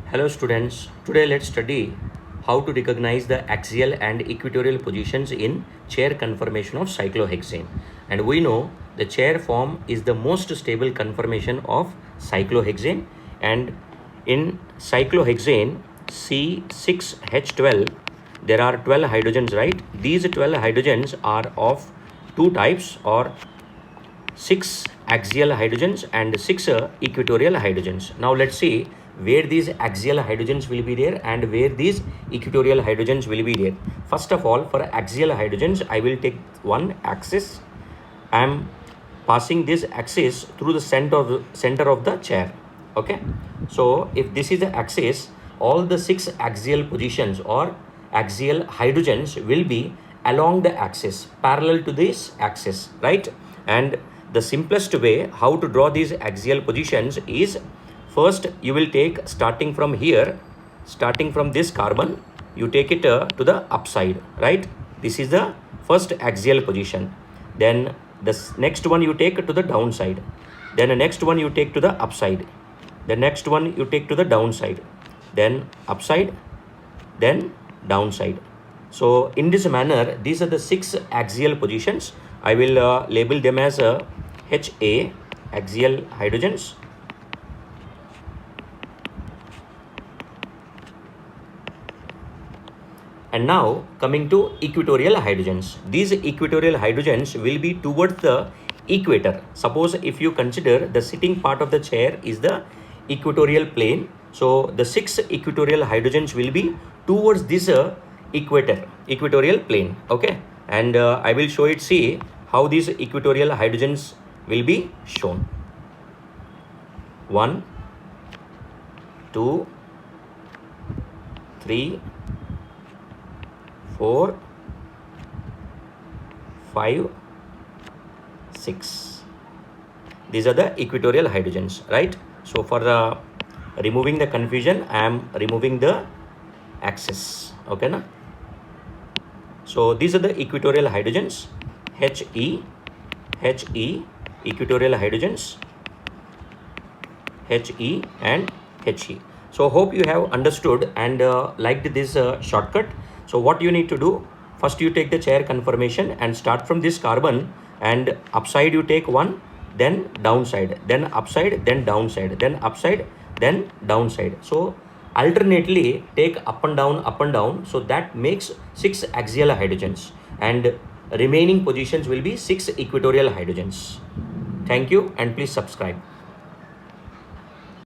Hello students, today let's study how to recognize the axial and equatorial positions in chair conformation of cyclohexane. And we know the chair form is the most stable conformation of cyclohexane, and in cyclohexane C6H12 there are 12 hydrogens, right? These 12 hydrogens are of two types, or 6 axial hydrogens and 6 equatorial hydrogens. Now let's see where these axial hydrogens will be there and where these equatorial hydrogens will be there. First of all, for axial hydrogens, I will take one axis. I am passing this axis through the center of the chair. Okay, so if this is the axis, all the 6 axial positions or axial hydrogens will be along the axis, parallel to this axis, right? And the simplest way how to draw these axial positions is, first you will take, starting from here, starting from this carbon, you take it to the upside, right? This is the first axial position. Then this next one you take to the downside. Then the next one you take to the upside. The next one you take to the downside. Then upside, then downside. So in this manner, these are the 6 axial positions. I will label them as HA, axial hydrogens. And now coming to equatorial hydrogens. These equatorial hydrogens will be towards the equator. Suppose if you consider the sitting part of the chair is the equatorial plane, so the 6 equatorial hydrogens will be towards this equatorial plane. Okay, and I will show it. See how these equatorial hydrogens will be shown. 1, 2, 3, 4, 5, 6. These are the equatorial hydrogens, right? So for removing the confusion, I am removing the axis. Okay, na? So these are the equatorial hydrogens, HE, equatorial hydrogens, HE and HE. So hope you have understood and liked this shortcut. So what you need to do, first you take the chair conformation and start from this carbon, and upside you take one, then downside, then upside, then downside, then upside, then downside. So alternately take up and down, so that makes 6 axial hydrogens, and remaining positions will be 6 equatorial hydrogens. Thank you, and please subscribe.